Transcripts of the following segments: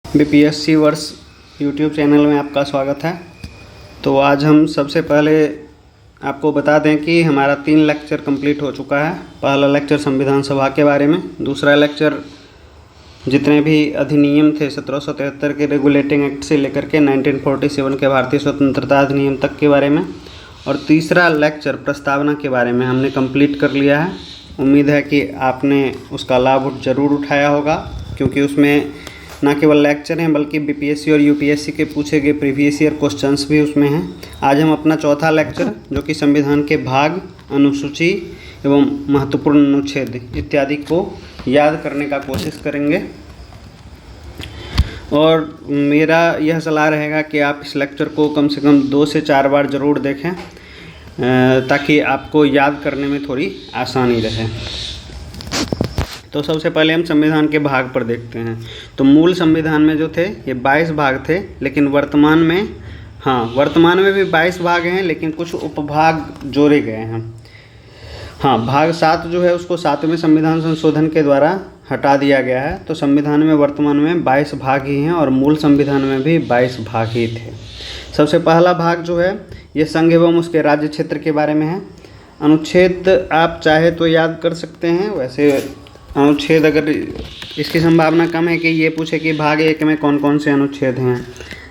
BPSC वर्ष YouTube channel में आपका स्वागत है। तो आज हम सबसे पहले आपको बता दें कि हमारा 3 लेक्चर कंप्लीट हो चुका है। पहला लेक्चर संविधान सभा के बारे में, दूसरा लेक्चर जितने भी अधिनियम थे 1773 के रेगुलेटिंग एक्ट से लेकर के 1947 के भारतीय स्वतंत्रता अधिनियम तक के बारे में, और तीसरा लेक्चर प्रस्तावना के बारे में हमने कंप्लीट कर लिया है। उम्मीद है कि आपने उसका लाभ ज़रूर उठाया होगा, क्योंकि उसमें न केवल लेक्चर हैं बल्कि बीपीएससी और यूपीएससी के पूछे गए प्रीवियस ईयर क्वेश्चंस भी उसमें हैं। आज हम अपना चौथा लेक्चर, जो कि संविधान के भाग, अनुसूची एवं महत्वपूर्ण अनुच्छेद इत्यादि को याद करने का कोशिश करेंगे। और मेरा यह सलाह रहेगा कि आप इस लेक्चर को कम से कम 2 से 4 बार ज़रूर देखें, ताकि आपको याद करने में थोड़ी आसानी रहे। तो सबसे पहले हम संविधान के भाग पर देखते हैं। तो मूल संविधान में जो थे ये 22 भाग थे, लेकिन वर्तमान में भी 22 भाग हैं, लेकिन कुछ उपभाग जोड़े गए हैं। भाग 7 जो है उसको 7वें संविधान संशोधन के द्वारा हटा दिया गया है। तो संविधान में वर्तमान में 22 भाग ही हैं, और मूल संविधान में भी 22 भाग ही थे। सबसे पहला भाग जो है ये संघ एवं उसके राज्य क्षेत्र के बारे में है। अनुच्छेद आप चाहे तो याद कर सकते हैं। वैसे अनुच्छेद, अगर इसकी संभावना कम है कि ये पूछे कि भाग 1 में कौन कौन से अनुच्छेद हैं,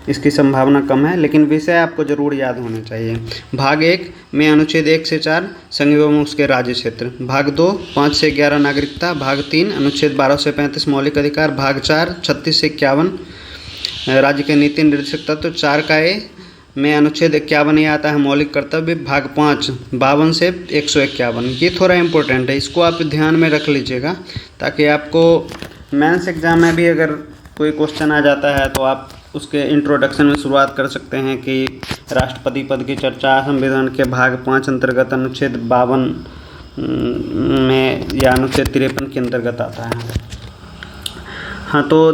इसकी संभावना कम है, लेकिन विषय आपको ज़रूर याद होने चाहिए। भाग 1 में अनुच्छेद 1 से 4 संघ एवं उसके राज्य क्षेत्र, भाग 2 5 से 11 नागरिकता, भाग 3 अनुच्छेद 12 से 35 मौलिक अधिकार, भाग 4 36 से 51 राज्य के नीति निर्देशक तत्व, 4 का ए में अनुच्छेद 51 आता है मौलिक कर्तव्य, भाग 5 52 से 151। ये थोड़ा इम्पोर्टेंट है, इसको आप ध्यान में रख लीजिएगा, ताकि आपको मेंस एग्जाम में भी अगर कोई क्वेश्चन आ जाता है तो आप उसके इंट्रोडक्शन में शुरुआत कर सकते हैं कि राष्ट्रपति पद की चर्चा संविधान के भाग 5 अंतर्गत अनुच्छेद 52 में या अनुच्छेद 53 के अंतर्गत आता है। तो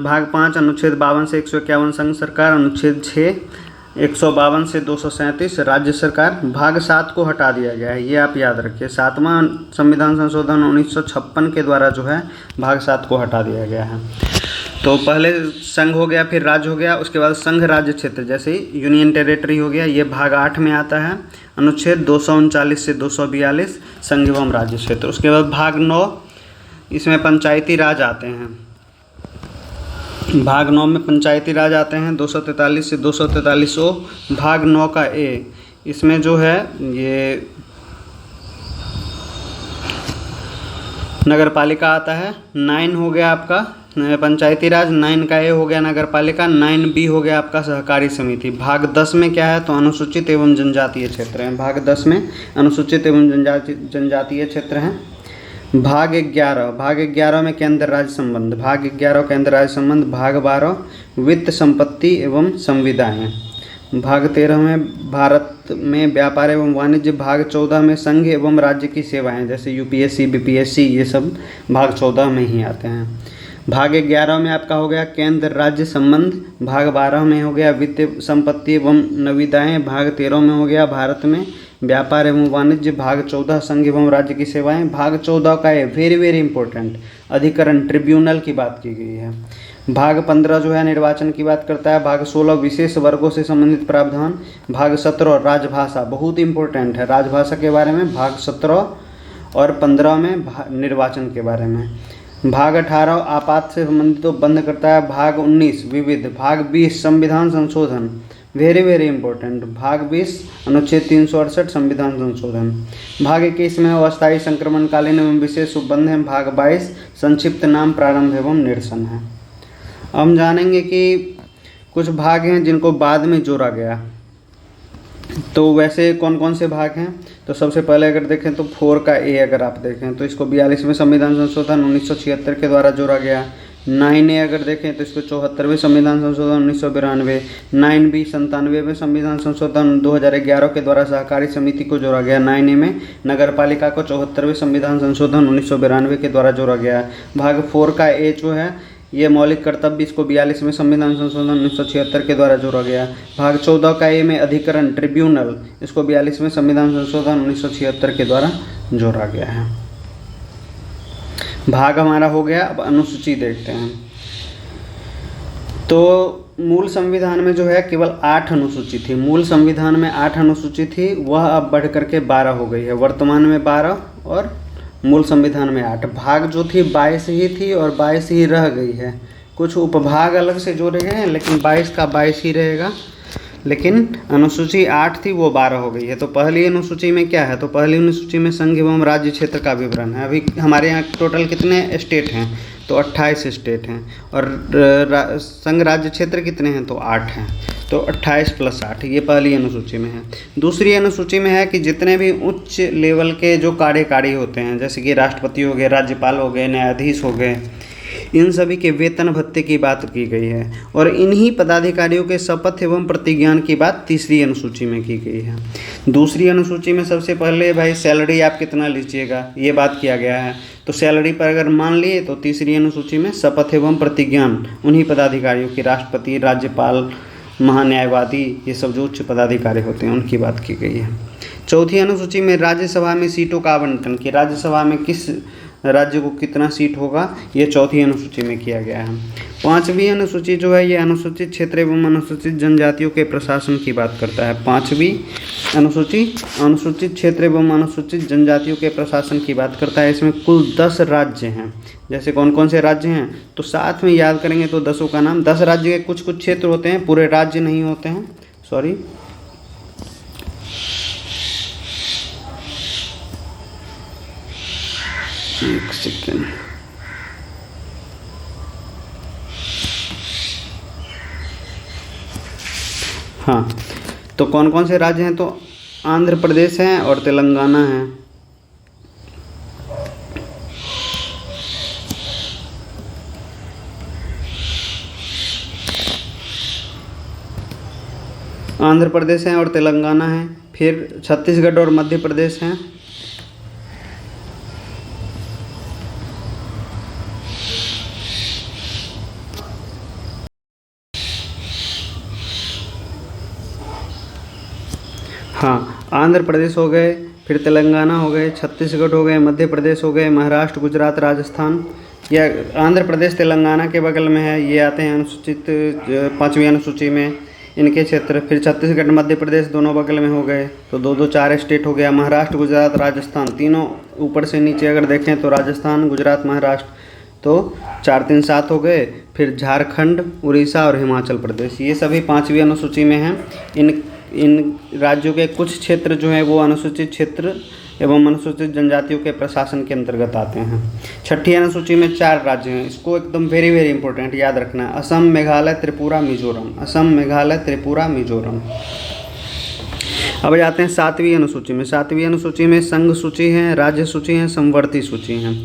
भाग 5 अनुच्छेद 52 से 151 संघ सरकार, अनुच्छेद 6 152 से 237 राज्य सरकार। भाग 7 को हटा दिया गया है, ये आप याद रखिए। 7वां संविधान संशोधन 1956 के द्वारा जो है भाग 7 को हटा दिया गया है। तो पहले संघ हो गया, फिर राज्य हो गया, उसके बाद संघ राज्य क्षेत्र जैसे यूनियन टेरिटरी हो गया, ये भाग 8 में आता है। अनुच्छेद 239 से 242 संघ एवं राज्य क्षेत्र। उसके बाद भाग 9, इसमें पंचायती राज आते हैं। भाग 9 में पंचायती राज आते हैं 243 से 243ओ। भाग 9 का ए, इसमें जो है ये नगर पालिका आता है। 9 हो गया आपका पंचायती राज, 9 का ए हो गया नगर पालिका, 9B हो गया आपका सहकारी समिति। भाग 10 में क्या है, तो अनुसूचित एवं जनजातीय क्षेत्र हैं। भाग 10 में अनुसूचित एवं जनजातीय क्षेत्र हैं। भाग 11 में केंद्र राज्य संबंध, भाग 11 केंद्र राज्य संबंध। भाग 12 वित्त संपत्ति एवं संविदाएँ। भाग 13 में भारत में व्यापार एवं वाणिज्य। भाग 14 में संघ एवं राज्य की सेवाएं, जैसे यूपीएससी बीपीएससी, ये सब भाग 14 में ही आते हैं। भाग 11 में आपका हो गया केंद्र राज्य संबंध। भाग 12 में हो गया वित्त संपत्ति एवं नविदाएँ। भाग 13 में हो गया भारत में व्यापार एवं वाणिज्य। भाग 14 संघ एवं राज्य की सेवाएं। भाग 14 का है वेरी इंपॉर्टेंट, अधिकरण ट्रिब्यूनल की बात की गई है। भाग 15 जो है निर्वाचन की बात करता है। भाग 16 विशेष वर्गों से संबंधित प्रावधान। भाग 17 राजभाषा, बहुत इंपॉर्टेंट है राजभाषा के बारे में। भाग 17 और 15 में निर्वाचन के बारे में। भाग 18 आपात से संबंधित तो बंद करता है। भाग 19 विविध। भाग 20 संविधान संशोधन, वेरी इंपॉर्टेंट। भाग 20 अनुच्छेद 368 संविधान संशोधन। भाग 21 में अस्थायी संक्रमणकालीन एवं विशेष उपबंध है। भाग 22 संक्षिप्त नाम प्रारंभ एवं निरसन है। हम जानेंगे कि कुछ भाग हैं जिनको बाद में जोड़ा गया। तो वैसे कौन कौन से भाग हैं, तो सबसे पहले अगर देखें तो 4 का ए, अगर आप देखें तो इसको 42वें संविधान संशोधन 1976 के द्वारा जोड़ा गया। 9A अगर देखें तो इसको 74वें संविधान संशोधन 1992। 9B 97वें संविधान संशोधन 2011 के द्वारा सहकारी समिति को जोड़ा गया। 9A में नगर पालिका को 74वें संविधान संशोधन 1992 के द्वारा जोड़ा गया। भाग 4 का ए जो है ये मौलिक कर्तव्य, इसको 42वें संविधान संशोधन 1976 के द्वारा जोड़ा गया। भाग 14 का ए में अधिकरण ट्रिब्यूनल, इसको 42वें संविधान संशोधन 1976 के द्वारा जोड़ा गया है। भाग हमारा हो गया। अब अनुसूची देखते हैं। तो मूल संविधान में जो है केवल 8 अनुसूची थी। मूल संविधान में 8 अनुसूची थी, वह अब बढ़ करके 12 हो गई है। वर्तमान में 12 और मूल संविधान में 8। भाग जो थी 22 ही थी और 22 ही रह गई है। कुछ उपभाग अलग से जोड़े गए हैं, लेकिन 22 का 22 ही रहेगा। लेकिन अनुसूची 8 थी, वो 12 हो गई है। तो पहली अनुसूची में क्या है? तो पहली अनुसूची में संघ एवं राज्य क्षेत्र का विवरण है। अभी हमारे यहाँ टोटल कितने स्टेट हैं? तो 28 स्टेट हैं। और संघ राज्य क्षेत्र कितने हैं? तो 8 हैं। तो 28 + 8, ये पहली अनुसूची में है। दूसरी अनुसूची में है कि जितने भी उच्च लेवल के जो कार्यकारी होते हैं, जैसे कि राष्ट्रपति हो गए, राज्यपाल हो गए, न्यायाधीश हो गए, इन सभी के वेतन भत्ते की बात की गई है। और इन्हीं पदाधिकारियों के शपथ एवं प्रतिज्ञान की बात तीसरी अनुसूची में की गई है। दूसरी अनुसूची में सबसे पहले भाई सैलरी आप कितना लीजिएगा, ये बात किया गया है। तो सैलरी पर अगर मान लिए तो तीसरी अनुसूची में शपथ एवं प्रतिज्ञान उन्हीं पदाधिकारियों की, राष्ट्रपति, राज्यपाल, महान्यायवादी, ये सब जो उच्च पदाधिकारी होते हैं उनकी बात की गई है। चौथी अनुसूची में राज्यसभा में सीटों का आवंटन, कि राज्यसभा में किस राज्य को कितना सीट होगा, ये चौथी अनुसूची में किया गया है। पांचवी अनुसूची जो है ये अनुसूचित क्षेत्र एवं अनुसूचित जनजातियों के प्रशासन की बात करता है। पांचवी अनुसूची अनुसूचित क्षेत्र एवं अनुसूचित जनजातियों के प्रशासन की बात करता है। इसमें कुल 10 राज्य हैं। जैसे कौन कौन से राज्य हैं, तो साथ में याद करेंगे तो 10 का नाम। 10 राज्य के कुछ कुछ क्षेत्र होते हैं, पूरे राज्य नहीं होते हैं, सॉरी। एक सेकेंड, हाँ, तो कौन कौन से राज्य हैं? तो आंध्र प्रदेश हैं और तेलंगाना है। आंध्र प्रदेश हैं और तेलंगाना है। फिर छत्तीसगढ़ और मध्य प्रदेश हैं। हाँ, आंध्र प्रदेश हो गए, फिर तेलंगाना हो गए, छत्तीसगढ़ हो गए, मध्य प्रदेश हो गए, महाराष्ट्र, गुजरात, राजस्थान। या आंध्र प्रदेश तेलंगाना के बगल में है, ये आते हैं अनुसूचित 5वीं अनुसूची में, इनके क्षेत्र। फिर छत्तीसगढ़, मध्य प्रदेश दोनों बगल में हो गए, तो 2 2 4 स्टेट हो गया। महाराष्ट्र, गुजरात, राजस्थान, तीनों ऊपर से नीचे अगर देखें तो राजस्थान, गुजरात, महाराष्ट्र, तो 4 3 7 हो गए। फिर झारखंड, उड़ीसा और हिमाचल प्रदेश, ये सभी 5वीं अनुसूची में हैं। इन राज्यों के कुछ क्षेत्र जो हैं वो अनुसूचित क्षेत्र एवं अनुसूचित जनजातियों के प्रशासन के अंतर्गत आते हैं। छठी अनुसूची में 4 राज्य हैं। इसको एकदम वेरी वेरी इंपॉर्टेंट याद रखना है। असम, मेघालय, त्रिपुरा, मिजोरम। असम, मेघालय, त्रिपुरा, मिजोरम। अब जाते हैं 7वीं अनुसूची में। 7वीं अनुसूची में संघ सूची है, राज्य सूची है, समवर्ती सूची है।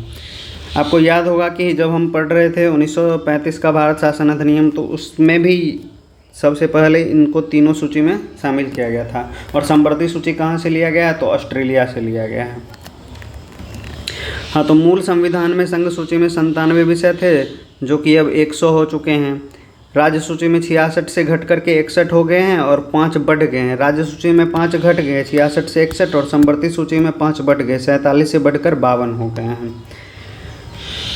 आपको याद होगा कि जब हम पढ़ रहे थे 1935 का भारत शासन अधिनियम, तो उसमें भी सबसे पहले इनको तीनों सूची में शामिल किया गया था। और समवर्ती सूची कहाँ से लिया गया है? तो ऑस्ट्रेलिया से लिया गया है। हाँ, तो मूल संविधान में संघ सूची में 97 विषय थे, जो कि अब 100 हो चुके हैं। राज्य सूची में 66 से घट करके 61 हो गए हैं और 5 बढ़ गए हैं। राज्य सूची में 5 घट गए, 66 से 61, और समवर्ती सूची में 5 बढ़ गए, 47 से बढ़कर 52 हो गए हैं।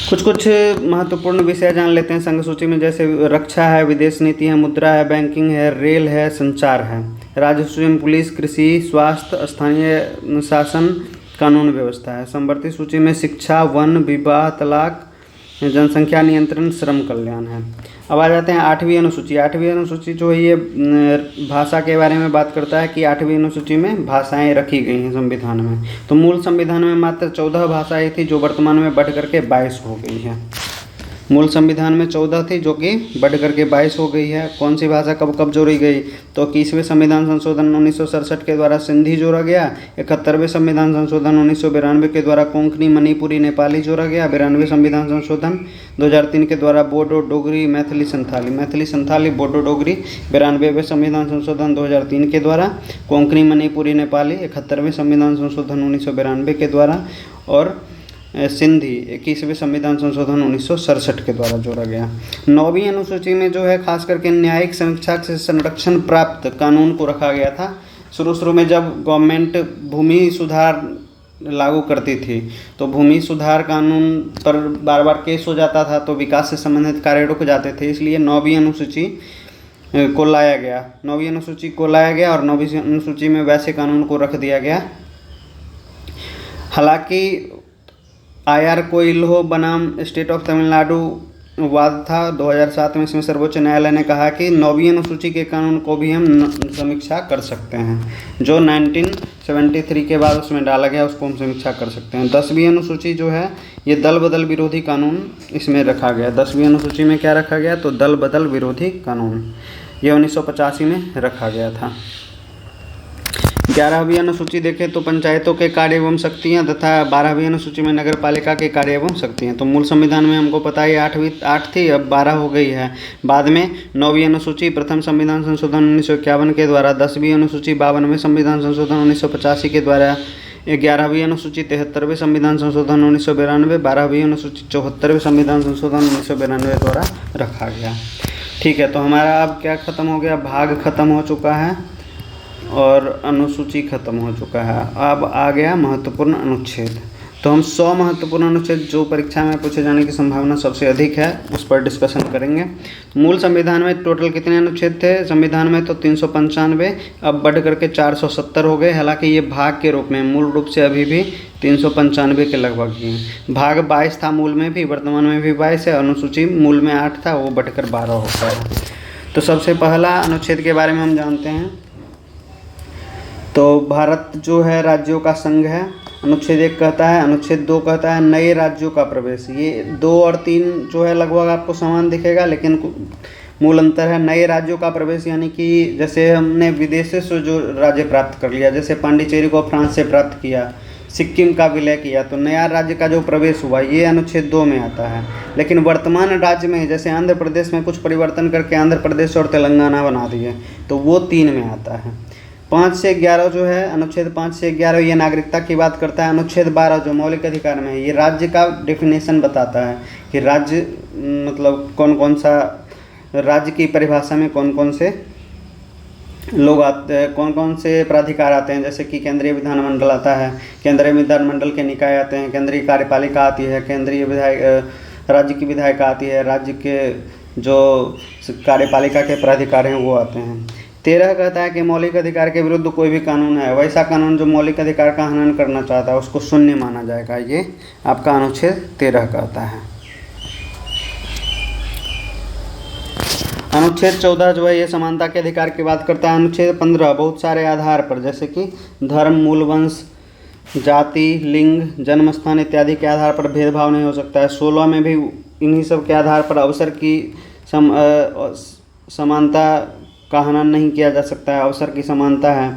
कुछ कुछ महत्वपूर्ण विषय जान लेते हैं संघ सूची में, जैसे रक्षा है, विदेश नीति है, मुद्रा है, बैंकिंग है, रेल है, संचार है। राज्य सूची में पुलिस, कृषि, स्वास्थ्य, स्थानीय शासन, कानून व्यवस्था है। समवर्ती सूची में शिक्षा, वन, विवाह, तलाक, जनसंख्या नियंत्रण, श्रम कल्याण है। अब आ जाते हैं 8वीं अनुसूची। 8वीं अनुसूची जो है ये भाषा के बारे में बात करता है कि 8वीं अनुसूची में भाषाएं रखी गई हैं संविधान में। तो मूल संविधान में मात्र 14 भाषाएं थी, जो वर्तमान में बढ़ करके 22 हो गई है। मूल संविधान में 14 थी, जो कि बढ़ करके 22 हो गई है। कौन सी भाषा कब कब जोड़ी गई? तो 21वें संविधान संशोधन 1967 के द्वारा सिंधी जोड़ा गया। 71वें संविधान संशोधन 1992 के द्वारा कोंकणी, मणिपुरी, नेपाली जोड़ा गया। 92वें संविधान संशोधन 2003 के द्वारा बोडो, डोगरी, मैथिली, संथाली, बोडो, डोगरी। 92वें संविधान संशोधन 2003 के द्वारा कोंकणी, मणिपुरी, नेपाली। 71वें संविधान संशोधन 1992 के द्वारा, और सिंधी 21वें संविधान संशोधन 1967 के द्वारा जोड़ा गया। 9वीं अनुसूची में जो है खास करके न्यायिक समीक्षा से संरक्षण प्राप्त कानून को रखा गया था। शुरू में जब गवर्नमेंट भूमि सुधार लागू करती थी। तो भूमि सुधार कानून पर बार बार केस हो जाता था, तो विकास से संबंधित कार्य रुक जाते थे, इसलिए 9वीं अनुसूची को लाया गया। 9वीं अनुसूची को लाया गया और 9वीं अनुसूची में वैसे कानून को रख दिया गया। हालांकि आर कोइल्हो बनाम स्टेट ऑफ तमिलनाडु वाद था 2007 में, इसमें सर्वोच्च न्यायालय ने कहा कि 9वीं अनुसूची के कानून को भी हम समीक्षा कर सकते हैं, जो 1973 के बाद उसमें डाला गया उसको हम समीक्षा कर सकते हैं। 10वीं अनुसूची जो है ये दल बदल विरोधी कानून इसमें रखा गया। 10वीं अनुसूची में क्या रखा गया, तो दल बदल विरोधी कानून, ये 1985 में रखा गया था। 11वीं अनुसूची देखें तो पंचायतों के कार्य एवं शक्तियाँ तथा 12वीं अनुसूची में नगर पालिका के कार्य एवं शक्तियाँ। तो मूल संविधान में हमको पता है 8 थी, अब 12 हो गई है। बाद में 9वीं अनुसूची प्रथम संविधान संशोधन 1951 के द्वारा, 10वीं अनुसूची 52वें संविधान संशोधन 1985 के द्वारा, 11वीं अनुसूची 73वें संविधान संशोधन 1992, 12वीं अनुसूची 74वें संविधान संशोधन 1992 द्वारा रखा गया। ठीक है, तो हमारा अब क्या खत्म हो गया, भाग खत्म हो चुका है और अनुसूची खत्म हो चुका है। अब आ गया महत्वपूर्ण अनुच्छेद। तो हम 100 महत्वपूर्ण अनुच्छेद जो परीक्षा में पूछे जाने की संभावना सबसे अधिक है उस पर डिस्कशन करेंगे। मूल संविधान में टोटल कितने अनुच्छेद थे, संविधान में तो 395, अब बढ़ करके 470 हो गए। हालांकि ये भाग के रूप में, मूल रूप से अभी भी 395 के लगभग ही हैं। भाग 22 था मूल में भी, वर्तमान में भी 22 है। अनुसूची मूल में 8 था, वो बढ़कर 12 हो गया है। तो सबसे पहला अनुच्छेद के बारे में हम जानते हैं। तो भारत जो है राज्यों का संघ है, अनुच्छेद 1 कहता है। अनुच्छेद 2 कहता है नए राज्यों का प्रवेश। ये 2 और 3 जो है लगभग आपको समान दिखेगा, लेकिन मूल अंतर है। नए राज्यों का प्रवेश यानी कि जैसे हमने विदेशों से जो राज्य प्राप्त कर लिया, जैसे पांडिचेरी को फ्रांस से प्राप्त किया, सिक्किम का विलय किया, तो नया राज्य का जो प्रवेश हुआ ये अनुच्छेद 2 में आता है। लेकिन वर्तमान राज्य में जैसे आंध्र प्रदेश में कुछ परिवर्तन करके आंध्र प्रदेश और तेलंगाना बना दिए, तो वो 3 में आता है। 5 से 11 जो है, अनुच्छेद 5 से 11 ये नागरिकता की बात करता है। अनुच्छेद 12 जो मौलिक अधिकार में है, ये राज्य का डेफिनेशन बताता है कि राज्य मतलब कौन कौन सा, राज्य की परिभाषा में कौन कौन से लोग आते हैं, कौन कौन से प्राधिकार आते हैं। जैसे कि केंद्रीय विधानमंडल आता है, केंद्रीय विधानमंडल के निकाय आते हैं, केंद्रीय कार्यपालिका आती है, केंद्रीय राज्य की विधायिका आती है, राज्य के जो कार्यपालिका के प्राधिकार हैं वो आते हैं। 13 कहता है कि मौलिक अधिकार के विरुद्ध कोई भी कानून है, वैसा कानून जो मौलिक अधिकार का हनन करना चाहता है उसको शून्य माना जाएगा। ये आपका अनुच्छेद 13 कहता है। अनुच्छेद 14 जो है ये समानता के अधिकार की बात करता है। अनुच्छेद 15 बहुत सारे आधार पर, जैसे कि धर्म, मूल वंश, जाति, लिंग, जन्म स्थान इत्यादि के आधार पर भेदभाव नहीं हो सकता है। 16 में भी इन्हीं सब के आधार पर अवसर की समानता का हनन नहीं किया जा सकता है, अवसर की समानता है।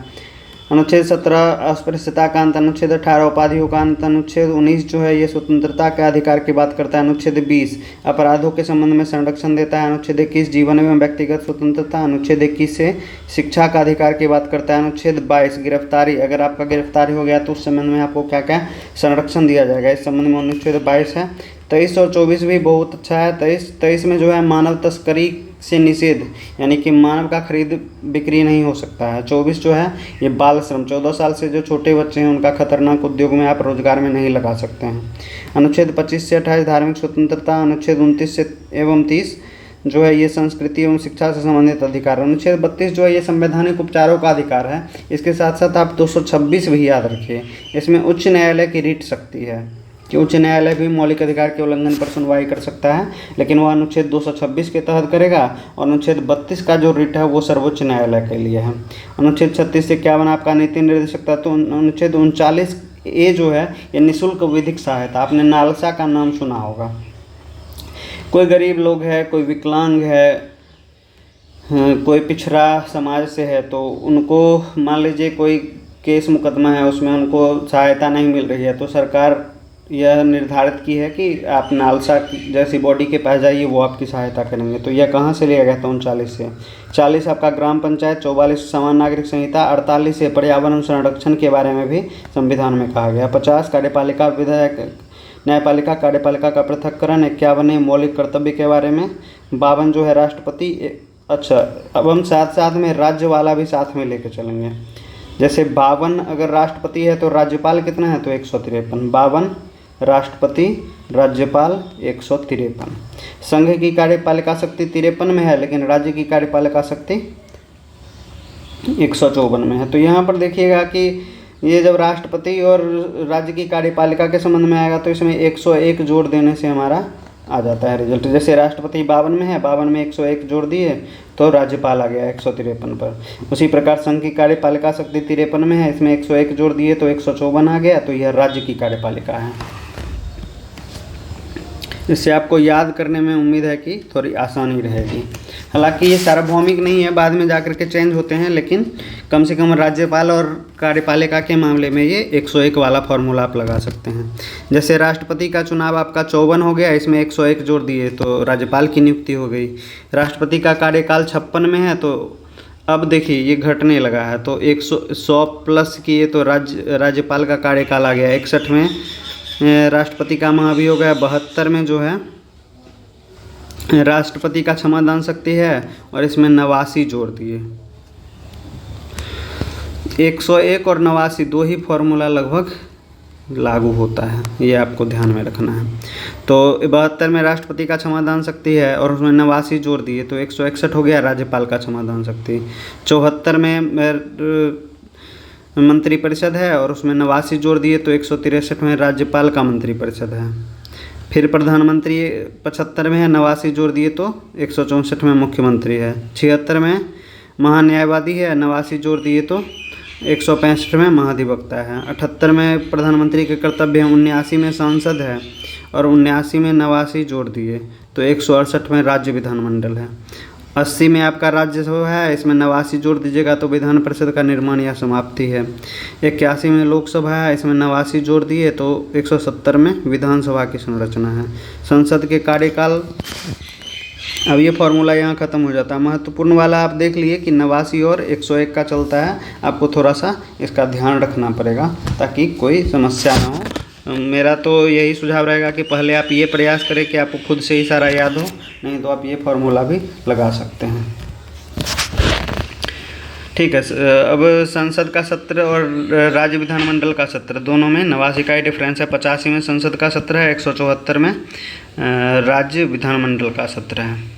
अनुच्छेद 17 अस्पृश्यता का अंत, अनुच्छेद 18 उपाधियों का अंत, अनुच्छेद 19 जो है ये स्वतंत्रता के अधिकार की बात करता है। अनुच्छेद 20 अपराधों के संबंध में संरक्षण देता है। अनुच्छेद 21 जीवन एवं व्यक्तिगत स्वतंत्रता, अनुच्छेद 21 से शिक्षा का अधिकार की बात करता है। अनुच्छेद 22 गिरफ्तारी, अगर आपका गिरफ्तारी हो गया तो उस संबंध में आपको क्या क्या संरक्षण दिया जाएगा, इस संबंध में अनुच्छेद 22 है। 23 और 24 भी बहुत अच्छा है। 23 में जो है मानव तस्करी से निषेध, यानी कि मानव का खरीद बिक्री नहीं हो सकता है। 24 जो है ये बाल श्रम, 14 साल से जो छोटे बच्चे हैं उनका खतरनाक उद्योग में आप रोजगार में नहीं लगा सकते हैं। अनुच्छेद 25 से 28 धार्मिक स्वतंत्रता, अनुच्छेद 29 से एवं 30 जो है ये संस्कृति एवं शिक्षा से संबंधित अधिकार। अनुच्छेद 32 जो है ये संवैधानिक उपचारों का अधिकार है। इसके साथ साथ आप 226 भी याद रखिए, इसमें उच्च न्यायालय की रीट शक्ति है कि उच्च न्यायालय भी मौलिक अधिकार के उल्लंघन पर सुनवाई कर सकता है, लेकिन वह अनुच्छेद 226 के तहत करेगा। और अनुच्छेद 32 का जो रिट है वो सर्वोच्च न्यायालय के लिए है। अनुच्छेद 36 से 51 आपका नीति निर्देशक तत्व। अनुच्छेद 39 ए जो है ये निःशुल्क विधिक सहायता, आपने नालसा का नाम सुना होगा। कोई गरीब लोग है, कोई विकलांग है, कोई पिछड़ा समाज से है, तो उनको मान लीजिए कोई केस मुकदमा है उसमें उनको सहायता नहीं मिल रही है, तो सरकार यह निर्धारित की है कि आप नालसा जैसी बॉडी के पास जाइए, वो आपकी सहायता करेंगे। तो यह कहाँ से लिया गया था 39 से। 40 आपका ग्राम पंचायत, 44 समान नागरिक संहिता, 48 से पर्यावरण संरक्षण के बारे में भी संविधान में कहा गया। 50 कार्यपालिका विधायक न्यायपालिका कार्यपालिका का पृथक्करण, 51 मौलिक कर्तव्य के बारे में, 52 जो है राष्ट्रपति। अच्छा, अब हम साथ साथ में राज्य वाला भी साथ में लेके चलेंगे। जैसे 52 अगर राष्ट्रपति है तो राज्यपाल कितना है, तो 153। 52 राष्ट्रपति, राज्यपाल 153। संघ की कार्यपालिका शक्ति 53 में है, लेकिन राज्य की कार्यपालिका शक्ति 154 में है। तो यहाँ पर देखिएगा कि ये जब राष्ट्रपति और राज्य की कार्यपालिका के संबंध में आएगा तो इसमें 101 जोड़ देने से हमारा आ जाता है रिजल्ट। जैसे राष्ट्रपति 52 में है, 52 में 101 जोड़ दिए तो राज्यपाल आ गया 153 पर। उसी प्रकार संघ की कार्यपालिका शक्ति 53 में है, इसमें 101 जोड़ दिए तो 154 आ गया, तो यह राज्य की कार्यपालिका है। इससे आपको याद करने में उम्मीद है कि थोड़ी आसानी रहेगी। हालांकि ये सार्वभौमिक नहीं है, बाद में जाकर के चेंज होते हैं, लेकिन कम से कम राज्यपाल और कार्यपालिका के मामले में ये 101 वाला फॉर्मूला आप लगा सकते हैं। जैसे राष्ट्रपति का चुनाव आपका 54 हो गया, इसमें 101 जोड़ दिए तो राज्यपाल की नियुक्ति हो गई। राष्ट्रपति का कार्यकाल 56 में है, तो अब देखिए ये घटने लगा है, तो 100 प्लस किए तो राज्यपाल का कार्यकाल आ गया। 61 में राष्ट्रपति का महाभियोग हो गया। 72 में जो है राष्ट्रपति का क्षमादान शक्ति है, और इसमें 89 जोड़ दिए। 101 और 89 दो ही फॉर्मूला लगभग लागू होता है, ये आपको ध्यान में रखना है। तो 72 में राष्ट्रपति का क्षमादान शक्ति है और उसमें 89 जोड़ दिए तो 161 हो गया राज्यपाल का क्षमादान शक्ति। 74 में मंत्रिपरिषद है और उसमें 89 जोड़ दिए तो 163 में राज्यपाल का मंत्रिपरिषद है। फिर प्रधानमंत्री 75 में है, 89 जोड़ दिए तो 164 में मुख्यमंत्री है। 76 में महान्यायवादी है, 89 जोड़ दिए तो 165 में महाधिवक्ता है। 78 में प्रधानमंत्री के कर्तव्य हैं। 79 में सांसद है और 79 में 89 जोड़ दिए तो 168 में राज्य विधानमंडल है। 80 में आपका राज्यसभा है, इसमें 89 जोड़ दीजिएगा तो विधान परिषद का निर्माण या समाप्ति है। 81 में लोकसभा है, इसमें 89 जोड़ दिए तो 170 में विधानसभा की संरचना है। संसद के कार्यकाल, अब ये फॉर्मूला यहाँ ख़त्म हो जाता है। महत्वपूर्ण वाला आप देख लिए कि 89 और 101 का चलता है, आपको थोड़ा सा इसका ध्यान रखना पड़ेगा ताकि कोई समस्या ना हो। मेरा तो यही सुझाव रहेगा कि पहले आप ये प्रयास करें कि आपको खुद से ही सारा याद हो, नहीं तो आप ये फॉर्मूला भी लगा सकते हैं। ठीक है। अब संसद का सत्र और राज्य विधानमंडल का सत्र दोनों में 89 का ही डिफरेंस है। 85 में संसद का सत्र है, 174 में राज्य विधानमंडल का सत्र है।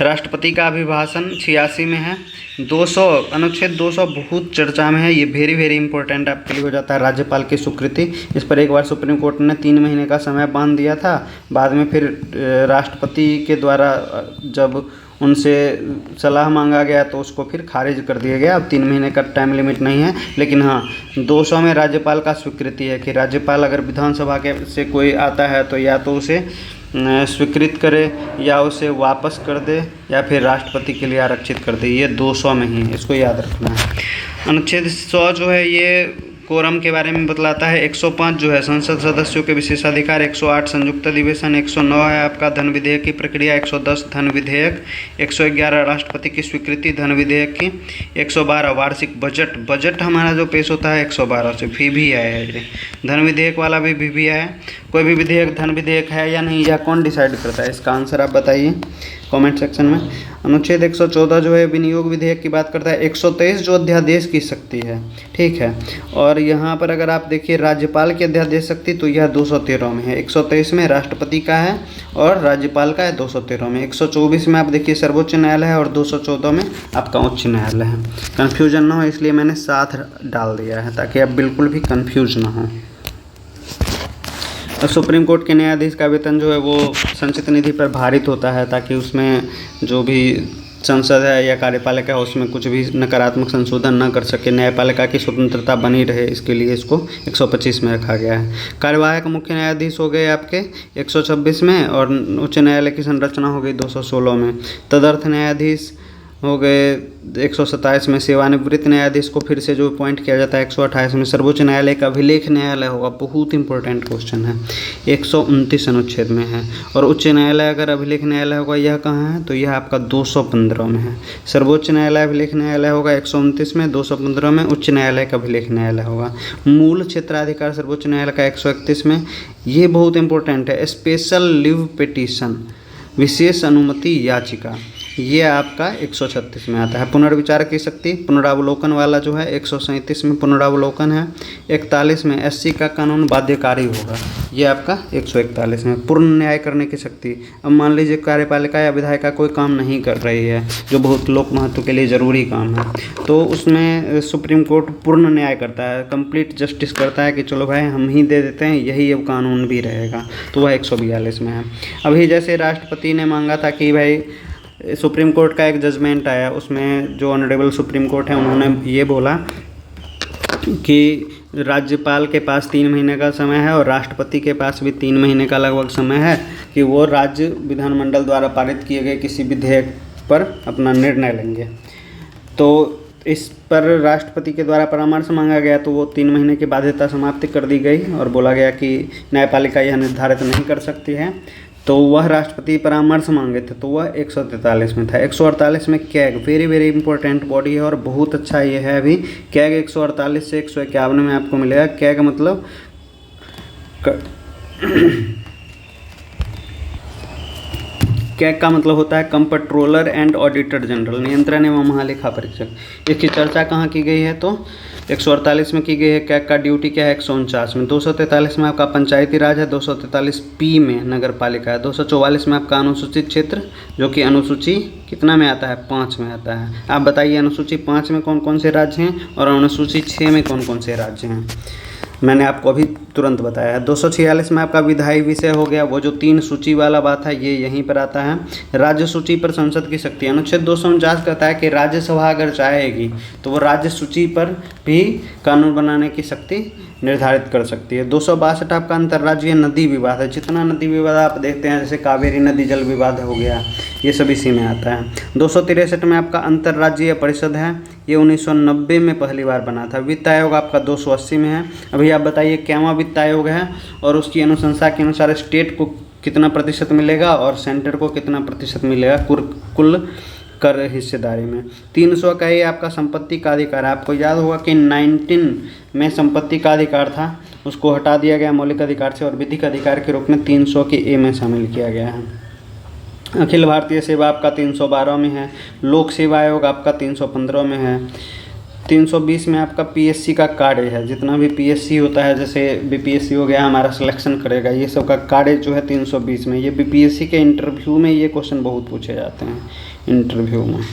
राष्ट्रपति का अभिभाषण 86 में है। 200 अनुच्छेद 200 बहुत चर्चा में है, ये वेरी इंपॉर्टेंट आपके लिए हो जाता है। राज्यपाल की स्वीकृति, इस पर एक बार सुप्रीम कोर्ट ने 3 महीने का समय बांध दिया था। बाद में फिर राष्ट्रपति के द्वारा जब उनसे सलाह मांगा गया तो उसको फिर खारिज कर दिया गया। अब 3 महीने का टाइम लिमिट नहीं है, लेकिन हाँ 200 में राज्यपाल का स्वीकृति है कि राज्यपाल अगर विधानसभा के से कोई आता है तो या तो उसे स्वीकृत करे या उसे वापस कर दे या फिर राष्ट्रपति के लिए आरक्षित कर दे। ये 200 में ही, इसको याद रखना है। अनुच्छेद 100 जो है ये कोरम के बारे में बतलाता है। 105 जो है संसद सदस्यों के विशेषाधिकार। 108 संयुक्त अधिवेशन। 109 है आपका धन विधेयक की प्रक्रिया। 110 धन विधेयक। 111 राष्ट्रपति की स्वीकृति धन विधेयक की। 112 वार्षिक बजट। बजट हमारा जो पेश होता है 112 से। फी भी आया है, धन विधेयक वाला भी आया है। कोई भी विधेयक धन विधेयक है या नहीं, या कौन डिसाइड करता है, इसका आंसर आप बताइए कमेंट सेक्शन में। अनुच्छेद 114 जो है विनियोग विधेयक की बात करता है। 123 जो अध्यादेश की शक्ति है, ठीक है। और यहाँ पर अगर आप देखिए राज्यपाल की अध्यादेश शक्ति तो यह 213 में है। 123 में राष्ट्रपति का है और राज्यपाल का है 213 में। 124 में आप देखिए सर्वोच्च न्यायालय है और 214 में आपका उच्च न्यायालय है। कन्फ्यूजन ना हो इसलिए मैंने साथ डाल दिया है ताकि आप बिल्कुल भी कन्फ्यूज ना हो। सुप्रीम कोर्ट के न्यायाधीश का वेतन जो है वो संचित निधि पर भारित होता है ताकि उसमें जो भी संसद है या कार्यपालिका है उसमें कुछ भी नकारात्मक संशोधन न कर सके, न्यायपालिका की स्वतंत्रता बनी रहे, इसके लिए इसको 125 में रखा गया है। कार्यवाहक मुख्य न्यायाधीश हो गए आपके 126 में और उच्च न्यायालय की संरचना हो गई 216 में। तदर्थ न्यायाधीश हो गए 127 में। सेवानिवृत्त न्यायाधीश को फिर से जो अपॉइंट किया जाता है 128 में। सर्वोच्च न्यायालय का अभिलेख न्यायालय होगा, बहुत इंपॉर्टेंट क्वेश्चन है, 129 अनुच्छेद में है। और उच्च न्यायालय अगर अभिलेख न्यायालय होगा यह कहाँ है, तो यह आपका 215 में है। सर्वोच्च न्यायालय अभिलेख न्यायालय होगा 129 में, 215 में उच्च न्यायालय का अभिलेख न्यायालय होगा। मूल क्षेत्राधिकार सर्वोच्च न्यायालय का 131 में। ये बहुत इंपॉर्टेंट है, स्पेशल लीव पिटीशन, विशेष अनुमति याचिका। ये आपका 136 में आता है। पुनर्विचार की शक्ति पुनरावलोकन वाला जो है 137 में पुनरावलोकन है। 41 में एससी का कानून बाध्यकारी होगा, ये आपका 141 में। पूर्ण न्याय करने की शक्ति, अब मान लीजिए कार्यपालिका या विधायिका कोई काम नहीं कर रही है जो बहुत लोक महत्व के लिए ज़रूरी काम है, तो उसमें सुप्रीम कोर्ट पूर्ण न्याय करता है, कंप्लीट जस्टिस करता है कि चलो भाई हम ही दे देते हैं, यही अब कानून भी रहेगा, तो वह 142 में है। अभी जैसे राष्ट्रपति ने मांगा था कि भाई सुप्रीम कोर्ट का एक जजमेंट आया, उसमें जो ऑनरेबल सुप्रीम कोर्ट है उन्होंने ये बोला कि राज्यपाल के पास 3 महीने का समय है और राष्ट्रपति के पास भी 3 महीने का लगभग समय है कि वो राज्य विधानमंडल द्वारा पारित किए गए किसी विधेयक पर अपना निर्णय लेंगे। तो इस पर राष्ट्रपति के द्वारा परामर्श मांगा गया, तो वो 3 महीने की बाध्यता समाप्ति कर दी गई और बोला गया कि न्यायपालिका यह निर्धारित नहीं कर सकती है। तो वह राष्ट्रपति परामर्श मांगे थे, तो वह 143 में था। 148 में CAG, very very important body है और बहुत अच्छा ये है। अभी कैग 148 से 151 में आपको मिलेगा। कैग मतलब कैग का मतलब होता है कंप्ट्रोलर एंड ऑडिटर जनरल, नियंत्रण एवं महालेखा परीक्षक। इसकी चर्चा कहाँ की गई है, तो 148 में की गई है। कैग का ड्यूटी क्या है, 149 में। 243 में आपका पंचायती राज है, 243 पी में नगर पालिका है, 244 में आपका अनुसूचित क्षेत्र, जो कि अनुसूची कितना में आता है, 5 में आता है। आप बताइए अनुसूची 5 में कौन कौन से राज्य हैं और अनुसूची 6 में कौन कौन से राज्य हैं, मैंने आपको अभी तुरंत बताया है। 246 में आपका विधायी विषय हो गया, वो जो 3 सूची वाला बात है ये यहीं पर आता है। राज्य सूची पर संसद की शक्ति, अनुच्छेद 249 कहता है कि राज्यसभा अगर चाहेगी तो वो राज्य सूची पर भी कानून बनाने की शक्ति निर्धारित कर सकती है। 262 आपका अंतर्राज्यीय नदी विवाद है, जितना नदी विवाद आप देखते हैं जैसे कावेरी नदी जल विवाद हो गया, ये सब इसी में आता है। 263 में आपका अंतर्राज्यीय परिषद है, ये 1990 में पहली बार बना था। वित्त आयोग आपका 280 में है। अभी आप बताइए क्यावा वित्त आयोग है और उसकी अनुशंसा के अनुसार स्टेट को कितना प्रतिशत मिलेगा और सेंटर को कितना प्रतिशत मिलेगा कुल कर हिस्सेदारी में। 300 का ये आपका संपत्ति का अधिकार है। आपको याद होगा कि 19 में संपत्ति का अधिकार था, उसको हटा दिया गया मौलिक अधिकार से और विधिक अधिकार के रूप में 300 के ए में शामिल किया गया है। अखिल भारतीय सेवा आपका 312 में है। लोक सेवा आयोग आपका 315 में है। 320 में आपका पीएससी का कार्य है, जितना भी पीएससी होता है जैसे बीपीएससी हो गया हमारा सिलेक्शन करेगा, ये सब का कार्य जो है 320 में। ये बीपीएससी के इंटरव्यू में ये क्वेश्चन बहुत पूछे जाते हैं इंटरव्यू में।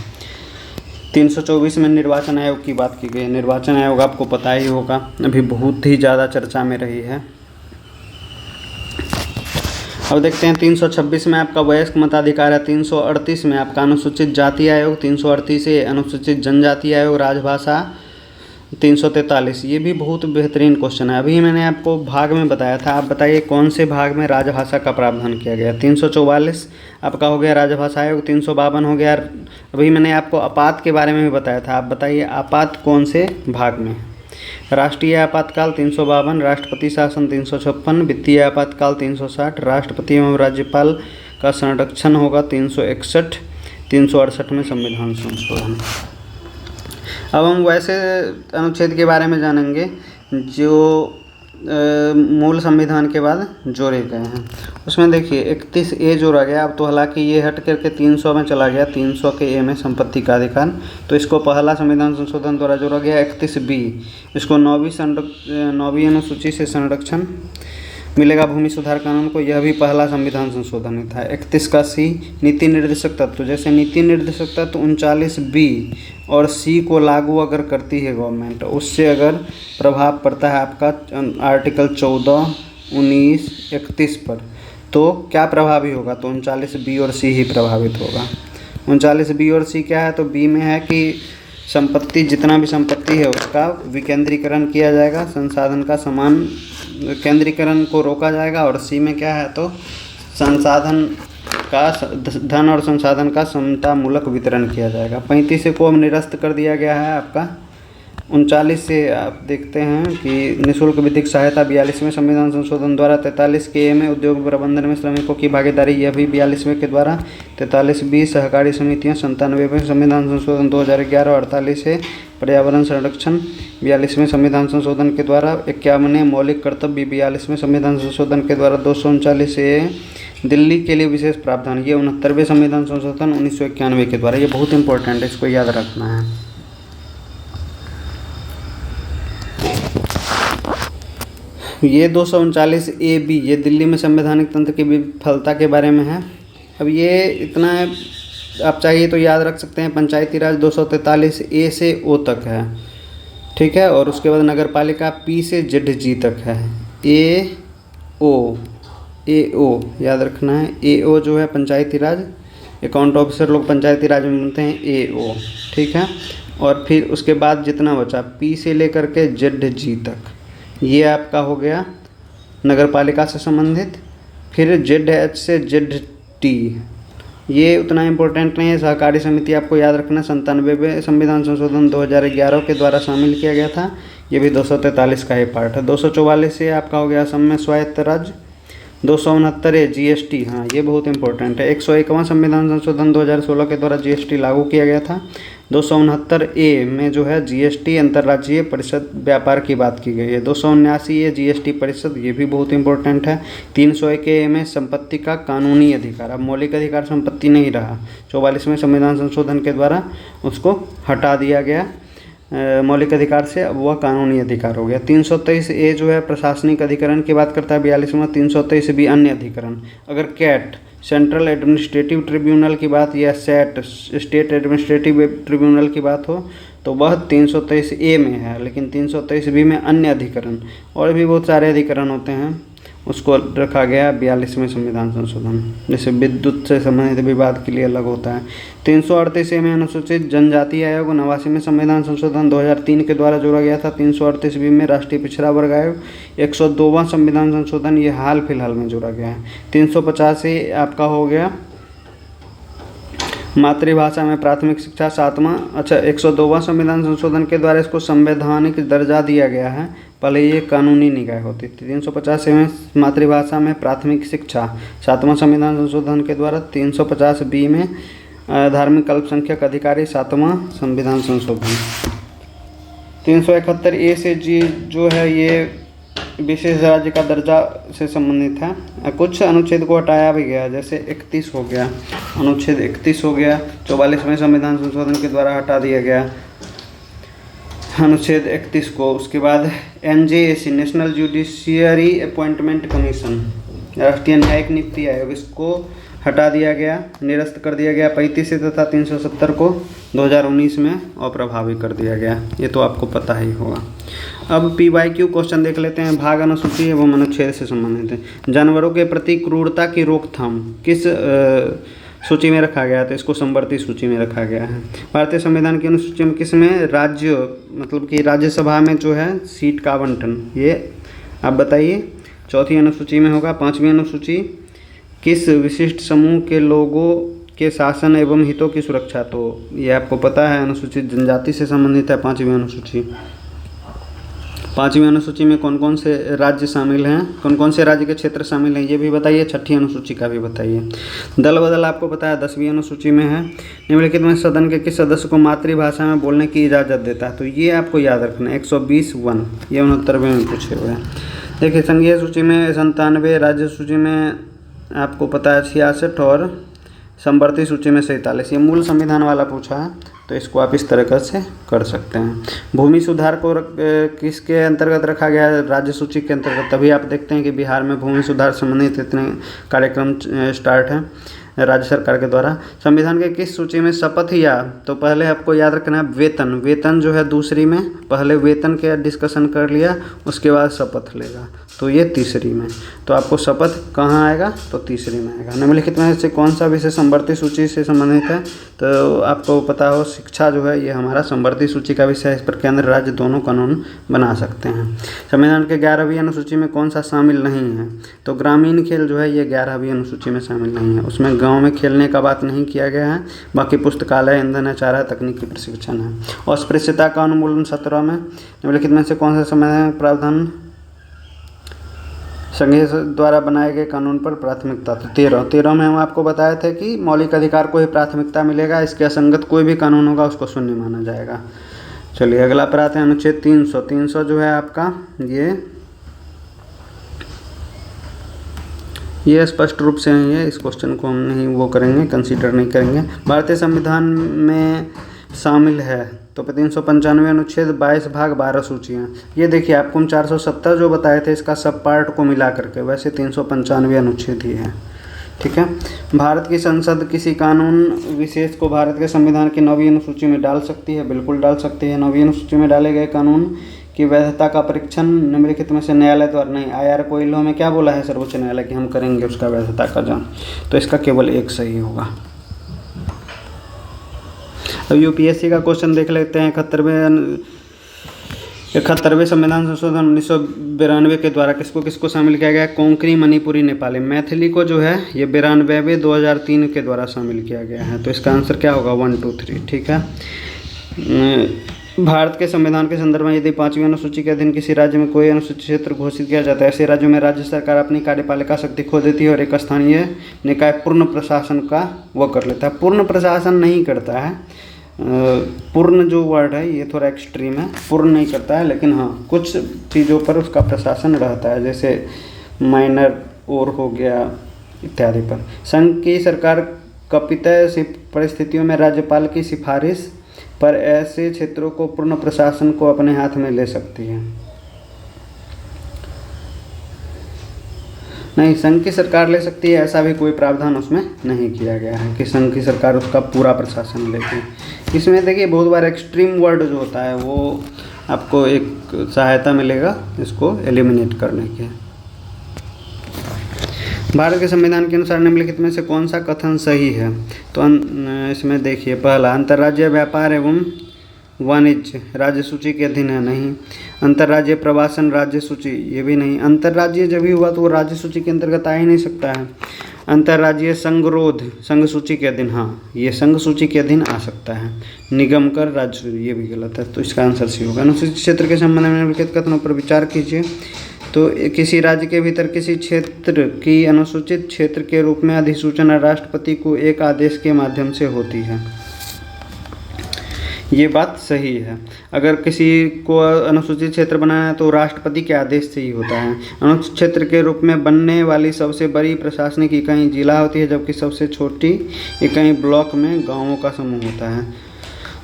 324 में निर्वाचन आयोग की बात की गई है। निर्वाचन आयोग आपको पता ही होगा, अभी बहुत ही ज़्यादा चर्चा में रही है। अब देखते हैं 326 में आपका वयस्क मताधिकार है। 338 में आपका अनुसूचित जाति आयोग, 338 से अनुसूचित जनजाति आयोग, राजभाषा 343। ये भी बहुत बेहतरीन क्वेश्चन है, अभी मैंने आपको भाग में बताया था। आप बताइए कौन से भाग में राजभाषा का प्रावधान किया गया। 344 आपका हो गया राजभाषा आयोग। 352 हो गया, अभी मैंने आपको आपात के बारे में भी बताया था। आप बताइए आपात कौन से भाग में। राष्ट्रीय आपातकाल 352, राष्ट्रपति शासन 356, वित्तीय आपातकाल 360, राष्ट्रपति एवं राज्यपाल का संरक्षण होगा 361, 368 में संविधान संशोधन। अब हम वैसे अनुच्छेद के बारे में जानेंगे जो मूल संविधान के बाद जोड़े गए हैं। उसमें देखिए 31A जोड़ा गया। अब तो हालांकि ये हट करके 300 में चला गया, 300 के ए में संपत्ति का अधिकार, तो इसको पहला संविधान संशोधन द्वारा जोड़ा गया। 31B इसको 9वीं अनुसूची से संरक्षण मिलेगा भूमि सुधार कानून को, यह भी पहला संविधान संशोधन ही था। 31 का C नीति निर्देशक तत्व, जैसे नीति निर्देशक तत्व 39B और C को लागू अगर करती है गवर्नमेंट, उससे अगर प्रभाव पड़ता है आपका आर्टिकल 14, 19, 31 पर, तो क्या प्रभावी होगा, तो 39B और C ही प्रभावित होगा। 39B और C क्या है, तो B में है कि संपत्ति जितना भी संपत्ति है उसका विकेंद्रीकरण किया जाएगा, संसाधन का समान केंद्रीकरण को रोका जाएगा। और सी में क्या है, तो संसाधन का धन और संसाधन का समतामूलक वितरण किया जाएगा। 35 को अब निरस्त कर दिया गया है आपका। 39 से आप देखते हैं कि निःशुल्क विधिक सहायता 42वें संविधान संशोधन द्वारा। 43 के ए में उद्योग प्रबंधन में श्रमिकों की भागीदारी, यह भी 42वें के द्वारा। 43B सहकारी समितियां 97वें संविधान संशोधन 2011। 48 है पर्यावरण संरक्षण 42वें संविधान संशोधन के द्वारा। 51 मौलिक कर्तव्य 42वें संविधान संशोधन के द्वारा। 239 ए दिल्ली के लिए विशेष प्रावधान, ये 69वें संविधान संशोधन 1991 के द्वारा। ये बहुत इंपॉर्टेंट है, इसको याद रखना है। ये 239A(b) ये दिल्ली में संवैधानिक तंत्र की विफलता के बारे में है। अब ये इतना है, आप चाहिए तो याद रख सकते हैं। पंचायती राज 243A से O तक है, ठीक है। और उसके बाद नगर पालिका P से ZG तक है। AO याद रखना है। AO जो है पंचायती राज, अकाउंट ऑफिसर लोग पंचायती राज में बनते हैं AO, ठीक है। और फिर उसके बाद जितना बचा P से लेकर के ZG तक, ये आपका हो गया नगर पालिका से संबंधित। फिर ZH से ZT, ये उतना इम्पोर्टेंट नहीं है। सहकारी समिति आपको याद रखना 97वें संविधान संशोधन 2011 के द्वारा शामिल किया गया था। ये भी 243 का ही पार्ट है। 244 से आपका हो गया असम में स्वायत्त राज्य। 269 GST, हाँ ये बहुत इंपॉर्टेंट है। 101वां संविधान संशोधन 2016 के द्वारा GST लागू किया गया था। 269A में जो है GST अंतर्राज्यीय परिषद व्यापार की बात की गई है। 279A GST परिषद, ये भी बहुत इंपॉर्टेंट है। 301A में संपत्ति का कानूनी अधिकार, अब मौलिक अधिकार संपत्ति नहीं रहा। 44वें संविधान संशोधन के द्वारा उसको हटा दिया गया मौलिक अधिकार से, अब वह कानूनी अधिकार हो गया। 323A जो है प्रशासनिक अधिकरण की बात करता है। 42वां 323B अन्य अधिकरण। अगर कैट सेंट्रल एडमिनिस्ट्रेटिव ट्रिब्यूनल की बात या सेट स्टेट एडमिनिस्ट्रेटिव ट्रिब्यूनल की बात हो तो वह 323A में है, लेकिन 323B में अन्य अधिकरण और भी बहुत सारे अधिकरण होते हैं, उसको रखा गया 42वें संविधान संशोधन। जैसे विद्युत से संबंधित विवाद के लिए अलग होता है। 338A में अनुसूचित जनजाति आयोग 89वें संविधान संशोधन 2003 के द्वारा जोड़ा गया था। 338B में राष्ट्रीय पिछड़ा वर्ग आयोग 102वां संविधान संशोधन, ये हाल फिलहाल में जोड़ा गया है। 350 से आपका हो गया मातृभाषा में प्राथमिक शिक्षा 7वां, 102वां संविधान संशोधन के द्वारा इसको संवैधानिक दर्जा दिया गया है। पहले ये कानूनी निकाय होती थी। 350 में मातृभाषा में प्राथमिक शिक्षा 7वां संविधान संशोधन के द्वारा। 350B में धार्मिक अल्पसंख्यक अधिकारी 7वां संविधान संशोधन। 371A से G जो है ये विशेष राज्य का दर्जा से संबंधित है। कुछ अनुच्छेद को हटाया भी गया, जैसे 31 हो गया, अनुच्छेद 31 हो गया, 44वें संविधान संशोधन के द्वारा हटा दिया गया अनुच्छेद 31 को। उसके बाद NJAC national judiciary appointment commission, राष्ट्रीय न्यायिक नियुक्ति आयोग, इसको हटा दिया गया, निरस्त कर दिया गया 35 से, तथा 370 को 2019 में अप्रभावी कर दिया गया। ये तो आपको पता ही होगा। अब PYQ क्वेश्चन देख लेते हैं। भाग अनुसूची एवं अनुच्छेद से संबंधित है। जानवरों के प्रति क्रूरता की रोकथाम किस सूची में रखा गया था? इसको समवर्ती सूची में रखा गया है। भारतीय संविधान की अनुसूची में किस में राज्य, मतलब कि राज्यसभा में जो है सीट का आवंटन, ये आप बताइए। चौथी अनुसूची में होगा। 5वीं अनुसूची किस विशिष्ट समूह के लोगों के शासन एवं हितों की सुरक्षा, तो ये आपको पता है अनुसूचित जनजाति से संबंधित है 5वीं अनुसूची। 5वीं अनुसूची में कौन कौन से राज्य शामिल हैं, कौन कौन से राज्य के क्षेत्र शामिल हैं, ये भी बताइए। 6ठी अनुसूची का भी बताइए। दल बदल आपको पता है 10वीं अनुसूची में है। निम्नलिखित में सदन के किस सदस्य को मातृभाषा में बोलने की इजाज़त देता है, तो ये आपको याद रखना है। 120(1), ये 69वें में पूछे हुए हैं। देखिए संघीय सूची में 97, राज्य सूची में आपको पता है 66 और समवर्ती सूची में 47। ये मूल संविधान वाला पूछा है, तो इसको आप इस तरह से कर सकते हैं। भूमि सुधार को किसके अंतर्गत रखा गया है? राज्य सूची के अंतर्गत। तभी आप देखते हैं कि बिहार में भूमि सुधार संबंधित इतने कार्यक्रम स्टार्ट हैं राज्य सरकार के द्वारा। संविधान के किस सूची में शपथ या, तो पहले आपको याद रखना है वेतन, वेतन जो है दूसरी में, पहले वेतन के डिस्कशन कर लिया, उसके बाद शपथ लेगा, तो ये तीसरी में। तो आपको शपथ कहाँ आएगा? तो तीसरी में आएगा। निम्नलिखित में से कौन सा विषय समवर्ती सूची से संबंधित है? तो आपको पता हो शिक्षा जो है ये हमारा समवर्ती सूची का विषय है। इस पर केंद्र राज्य दोनों कानून बना सकते हैं। संविधान के 11वीं अनुसूची में कौन सा शामिल नहीं है? तो ग्रामीण खेल जो है ये 11वीं अनुसूची में शामिल नहीं है। उसमें गांव में खेलने का बात नहीं किया गया है। बाकी पुस्तकालय, ईंधन है, चारा, तकनीकी प्रशिक्षण है। अस्पृश्यता का उन्मूलन 17 में। निम्नलिखित में से कौन सा समय प्रावधान संघीय द्वारा बनाए गए कानून पर प्राथमिकता? तो 13 में हम आपको बताए थे कि मौलिक अधिकार को ही प्राथमिकता मिलेगा, इसके असंगत कोई भी कानून होगा उसको शून्य माना जाएगा। चलिए अगला पर आते हैं। अनुच्छेद 300 जो है आपका ये ये स्पष्ट रूप से नहीं है, इस क्वेश्चन को हम नहीं वो करेंगे, कंसीडर नहीं करेंगे। भारतीय संविधान में शामिल है तो 395 अनुच्छेद 22 भाग 12 सूचियाँ। ये देखिए आपको हम 470 जो बताए थे इसका सब पार्ट को मिला करके, वैसे 395 अनुच्छेद ही है। ठीक है। भारत की संसद किसी कानून विशेष को भारत के संविधान की 9वीं अनुसूची में डाल सकती है, बिल्कुल डाल सकती है। 9वीं अनुसूची में डाले गए कानून की वैधता का परीक्षण निम्नलिखित में से न्यायालय द्वारा नहीं। IR कोयलो में क्या बोला है सर्वोच्च न्यायालय कि हम करेंगे उसका वैधता का जांच, तो इसका केवल एक सही होगा। अब UPSC का क्वेश्चन देख लेते हैं। 71वें संविधान संशोधन 1992 के द्वारा किसको किसको शामिल किया गया? कोंकणी, मणिपुरी, नेपाली। मैथिली को जो है ये 92वें 2003 के द्वारा शामिल किया गया है। तो इसका आंसर क्या होगा? 1 2 3। ठीक है। भारत के संविधान के संदर्भ में यदि 5वीं अनुसूची के अधीन किसी राज्य में कोई अनुसूचित क्षेत्र घोषित किया जाता है, ऐसे राज्यों में राज्य सरकार अपनी कार्यपालिका शक्ति खो देती है और एक स्थानीय निकाय पूर्ण प्रशासन का वो कर लेता है। पूर्ण प्रशासन नहीं करता है, पूर्ण जो वर्ड है ये थोड़ा एक्सट्रीम है, पूर्ण नहीं करता है, लेकिन हाँ कुछ चीज़ों पर उसका प्रशासन रहता है, जैसे माइनर और हो गया इत्यादि पर। संघ की सरकार कपितय परिस्थितियों में राज्यपाल की सिफारिश पर ऐसे क्षेत्रों को पूर्ण प्रशासन को अपने हाथ में ले सकती है। नहीं, संघ की सरकार ले सकती है, ऐसा भी कोई प्रावधान उसमें नहीं किया गया है कि संघ की सरकार उसका पूरा प्रशासन लेगी। इसमें देखिए बहुत बार एक्सट्रीम वर्ड जो होता है वो आपको एक सहायता मिलेगा इसको एलिमिनेट करने के। भारत के संविधान के अनुसार निम्नलिखित में से कौन सा कथन सही है? तो इसमें देखिए, पहला, अंतर्राज्यीय व्यापार एवं वाणिज्य राज्य सूची के अधीन है, नहीं। अंतर्राज्यीय प्रवासन राज्य सूची, ये भी नहीं। अंतर्राज्यीय जब भी हुआ तो वो राज्य सूची के अंतर्गत आ ही नहीं सकता है। अंतर्राज्यीय संगरोध संघ सूची के अधीन, हाँ ये संघ सूची के अधीन आ सकता है। निगम कर राज्य, ये भी गलत है, तो इसका आंसर सी होगा। अनुसूचित क्षेत्र के संबंध में निम्नलिखित कथनों पर विचार कीजिए। तो किसी राज्य के भीतर किसी क्षेत्र की अनुसूचित क्षेत्र के रूप में अधिसूचना राष्ट्रपति को एक आदेश के माध्यम से होती है, ये बात सही है। अगर किसी को अनुसूचित क्षेत्र बनाना है तो राष्ट्रपति के आदेश से ही होता है। अनुसूचित क्षेत्र के रूप में बनने वाली सबसे बड़ी प्रशासनिक इकाई जिला होती है, जबकि सबसे छोटी इकाई ब्लॉक में गांवों का समूह होता है,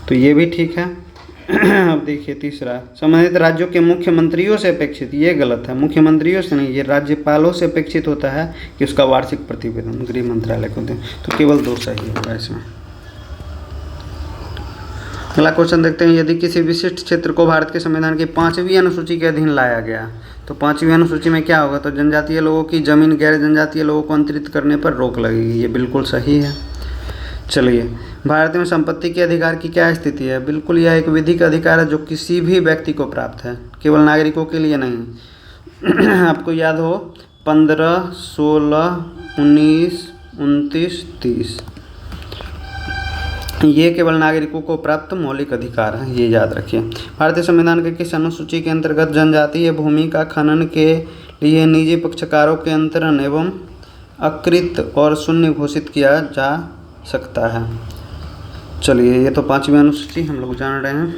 तो ये भी ठीक है। अब देखिए तीसरा, संबंधित राज्यों के मुख्यमंत्रियों से अपेक्षित, ये गलत है। मुख्यमंत्रियों से नहीं, ये राज्यपालों से अपेक्षित होता है कि उसका वार्षिक प्रतिवेदन गृह मंत्रालय को दें, तो केवल 2 सही होगा इसमें। अगला क्वेश्चन देखते हैं। यदि किसी विशिष्ट क्षेत्र को भारत के संविधान की 5वीं अनुसूची के अधीन लाया गया तो 5वीं अनुसूची में क्या होगा? तो जनजातीय लोगों की जमीन गैर जनजातीय लोगों को अंतरित करने पर रोक लगेगी, ये बिल्कुल सही है। चलिए, भारत में संपत्ति के अधिकार की क्या स्थिति है? बिल्कुल यह एक विधिक अधिकार है जो किसी भी व्यक्ति को प्राप्त है, केवल नागरिकों के लिए नहीं। आपको याद हो 15, 16, 19, 29, 30, ये केवल नागरिकों को प्राप्त मौलिक अधिकार है, ये याद रखिए। भारतीय संविधान के किस अनुसूची के अंतर्गत जनजातीय भूमि का खनन के लिए निजी पक्षकारों के अंतरण एवं अकृत और शून्य घोषित किया जा सकता है? चलिए, ये तो 5वीं अनुसूची हम लोग जान रहे हैं।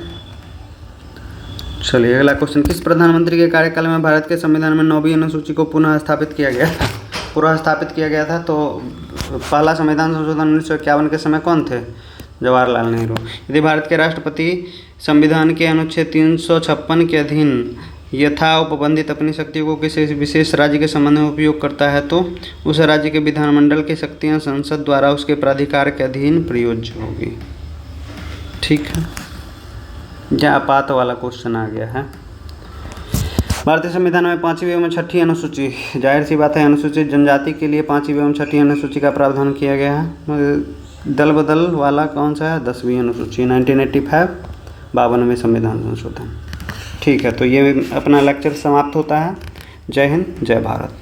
चलिए अगला क्वेश्चन, किस प्रधानमंत्री के कार्यकाल में भारत के संविधान में 9वीं अनुसूची को पुनः स्थापित किया गया था? तो पहला संविधान संशोधन 1951 के समय कौन थे? जवाहरलाल नेहरू। यदि भारत के राष्ट्रपति संविधान के अनुच्छेद 356 के अधीन यथा उपबंधित अपनी शक्तियों को किसी विशेष राज्य के संबंध में उपयोग करता है तो उस राज्य के विधानमंडल की शक्तियां संसद द्वारा उसके प्राधिकार के अधीन प्रयोज्य होगी। ठीक है, यह आपात वाला क्वेश्चन आ गया है। भारतीय संविधान में 5वीं एवं 6ठी अनुसूची, जाहिर सी बात है अनुसूचित जनजाति के लिए 5वीं एवं 6ठी अनुसूची का प्रावधान किया गया है। दल बदल वाला कौन सा है? 10वीं अनुसूची, 1985, 52वें संविधान संशोधन। ठीक है, तो ये अपना लेक्चर समाप्त होता है। जय हिंद, जय भारत।